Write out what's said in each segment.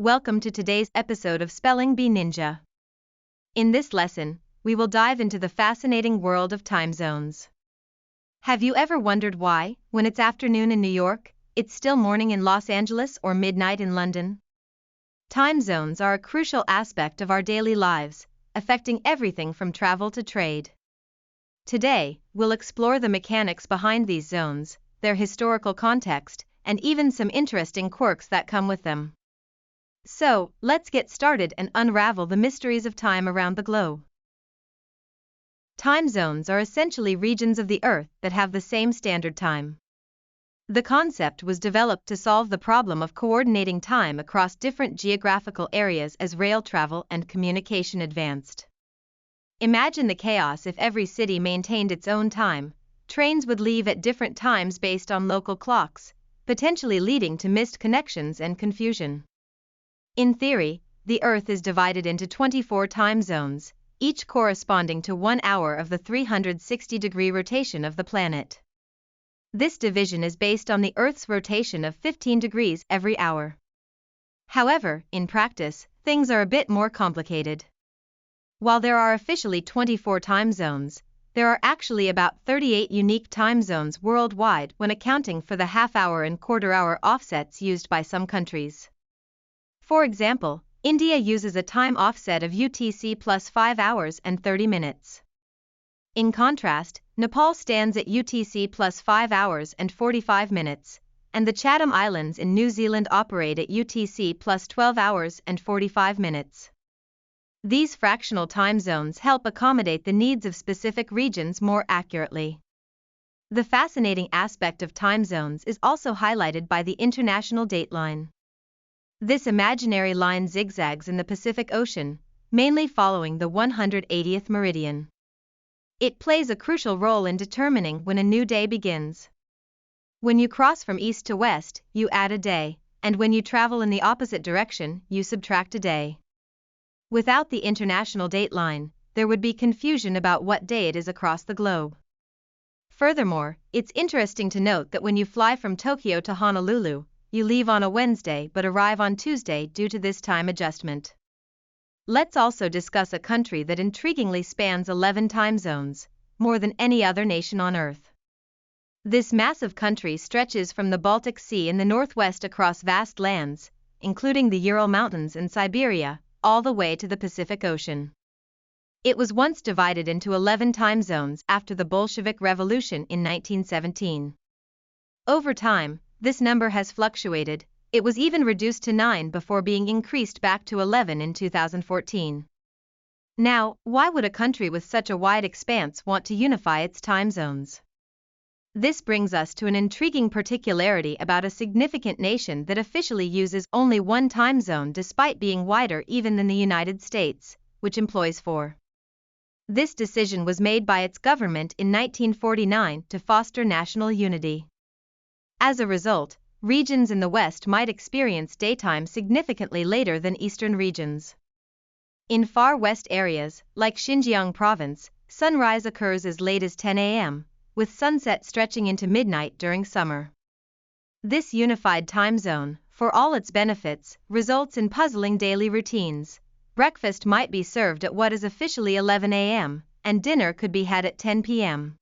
Welcome to today's episode of Spelling Bee Ninja. In this lesson, we will dive into the fascinating world of time zones. Have you ever wondered why, when it's afternoon in New York, it's still morning in Los Angeles or midnight in London? Time zones are a crucial aspect of our daily lives, affecting everything from travel to trade. Today, we'll explore the mechanics behind these zones, their historical context, and even some interesting quirks that come with them. So, let's get started and unravel the mysteries of time around the globe. Time zones are essentially regions of the Earth that have the same standard time. The concept was developed to solve the problem of coordinating time across different geographical areas as rail travel and communication advanced. Imagine the chaos if every city maintained its own time. Trains would leave at different times based on local clocks, potentially leading to missed connections and confusion. In theory, the Earth is divided into 24 time zones, each corresponding to 1 hour of the 360-degree rotation of the planet. This division is based on the Earth's rotation of 15 degrees every hour. However, in practice, things are a bit more complicated. While there are officially 24 time zones, there are actually about 38 unique time zones worldwide when accounting for the half-hour and quarter-hour offsets used by some countries. For example, India uses a time offset of UTC plus 5 hours and 30 minutes. In contrast, Nepal stands at UTC plus 5 hours and 45 minutes, and the Chatham Islands in New Zealand operate at UTC plus 12 hours and 45 minutes. These fractional time zones help accommodate the needs of specific regions more accurately. The fascinating aspect of time zones is also highlighted by the International Dateline. This imaginary line zigzags in the Pacific Ocean, mainly following the 180th meridian. It plays a crucial role in determining when a new day begins. When you cross from east to west, you add a day, and when you travel in the opposite direction, you subtract a day. Without the International Dateline, there would be confusion about what day it is across the globe. Furthermore, it's interesting to note that when you fly from Tokyo to Honolulu, you leave on a Wednesday but arrive on Tuesday due to this time adjustment. Let's also discuss a country that intriguingly spans 11 time zones, more than any other nation on Earth. This massive country stretches from the Baltic Sea in the northwest across vast lands, including the Ural Mountains and Siberia, all the way to the Pacific Ocean. It was once divided into 11 time zones after the Bolshevik Revolution in 1917. Over time, this number has fluctuated. It was even reduced to 9 before being increased back to 11 in 2014. Now, why would a country with such a wide expanse want to unify its time zones? This brings us to an intriguing particularity about a significant nation that officially uses only one time zone despite being wider even than the United States, which employs 4. This decision was made by its government in 1949 to foster national unity. As a result, regions in the West might experience daytime significantly later than eastern regions. In far west areas, like Xinjiang province, sunrise occurs as late as 10 a.m., with sunset stretching into midnight during summer. This unified time zone, for all its benefits, results in puzzling daily routines. Breakfast might be served at what is officially 11 a.m., and dinner could be had at 10 p.m.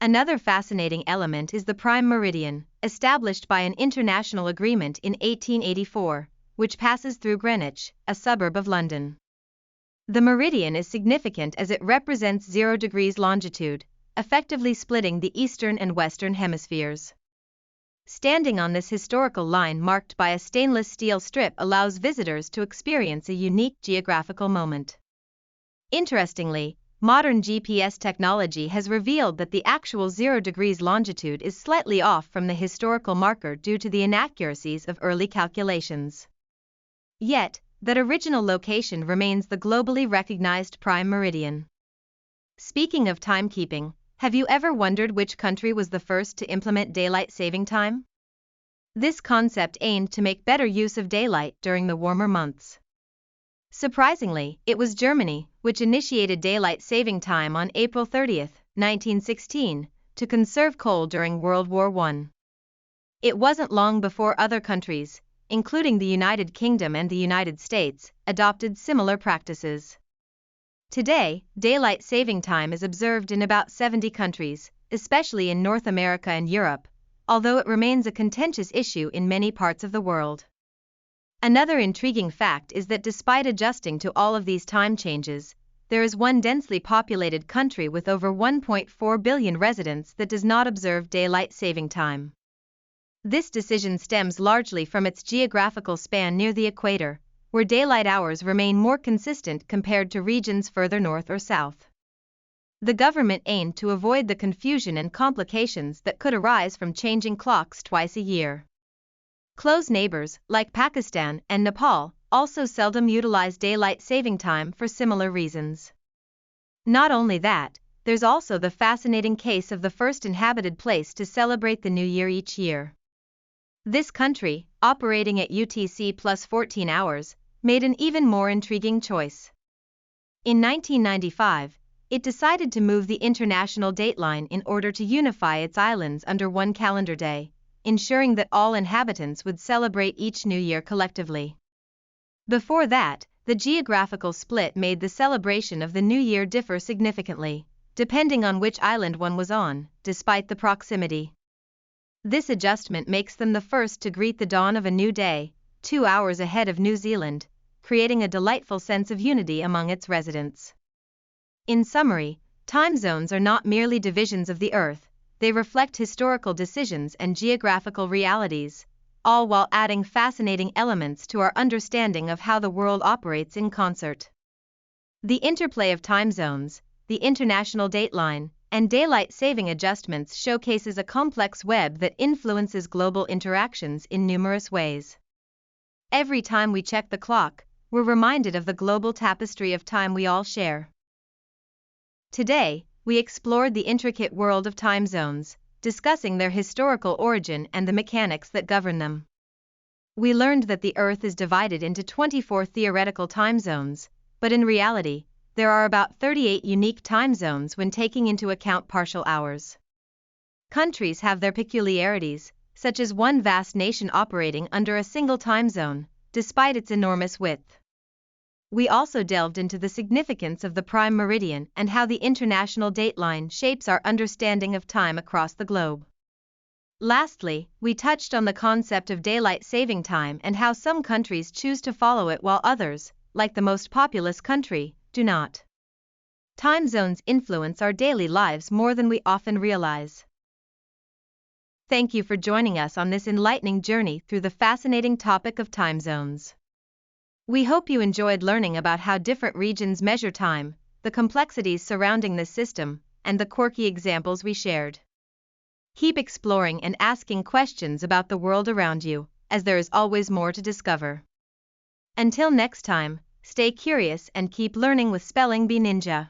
Another fascinating element is the prime meridian, established by an international agreement in 1884, which passes through Greenwich, a suburb of London. The meridian is significant as it represents 0 degrees longitude, effectively splitting the eastern and western hemispheres. Standing on this historical line marked by a stainless steel strip allows visitors to experience a unique geographical moment. Interestingly, modern GPS technology has revealed that the actual 0 degrees longitude is slightly off from the historical marker due to the inaccuracies of early calculations. Yet, that original location remains the globally recognized prime meridian. Speaking of timekeeping, have you ever wondered which country was the first to implement daylight saving time? This concept aimed to make better use of daylight during the warmer months. Surprisingly, it was Germany, which initiated daylight saving time on April 30, 1916, to conserve coal during World War I. It wasn't long before other countries, including the United Kingdom and the United States, adopted similar practices. Today, daylight saving time is observed in about 70 countries, especially in North America and Europe, although it remains a contentious issue in many parts of the world. Another intriguing fact is that despite adjusting to all of these time changes, there is one densely populated country with over 1.4 billion residents that does not observe daylight saving time. This decision stems largely from its geographical span near the equator, where daylight hours remain more consistent compared to regions further north or south. The government aimed to avoid the confusion and complications that could arise from changing clocks twice a year. Close neighbors, like Pakistan and Nepal, also seldom utilize daylight saving time for similar reasons. Not only that, there's also the fascinating case of the first inhabited place to celebrate the new year each year. This country, operating at UTC plus 14 hours, made an even more intriguing choice. In 1995, it decided to move the international dateline in order to unify its islands under one calendar day, ensuring that all inhabitants would celebrate each new year collectively. Before that, the geographical split made the celebration of the new year differ significantly, depending on which island one was on, despite the proximity. This adjustment makes them the first to greet the dawn of a new day, 2 hours ahead of New Zealand, creating a delightful sense of unity among its residents. In summary, time zones are not merely divisions of the Earth, they reflect historical decisions and geographical realities, all while adding fascinating elements to our understanding of how the world operates in concert. The interplay of time zones, the international dateline, and daylight saving adjustments showcases a complex web that influences global interactions in numerous ways. Every time we check the clock, we're reminded of the global tapestry of time we all share. Today, we explored the intricate world of time zones, discussing their historical origin and the mechanics that govern them. We learned that the Earth is divided into 24 theoretical time zones, but in reality, there are about 38 unique time zones when taking into account partial hours. Countries have their peculiarities, such as one vast nation operating under a single time zone, despite its enormous width. We also delved into the significance of the prime meridian and how the international dateline shapes our understanding of time across the globe. Lastly, we touched on the concept of daylight saving time and how some countries choose to follow it while others, like the most populous country, do not. Time zones influence our daily lives more than we often realize. Thank you for joining us on this enlightening journey through the fascinating topic of time zones. We hope you enjoyed learning about how different regions measure time, the complexities surrounding this system, and the quirky examples we shared. Keep exploring and asking questions about the world around you, as there is always more to discover. Until next time, stay curious and keep learning with Spelling Bee Ninja.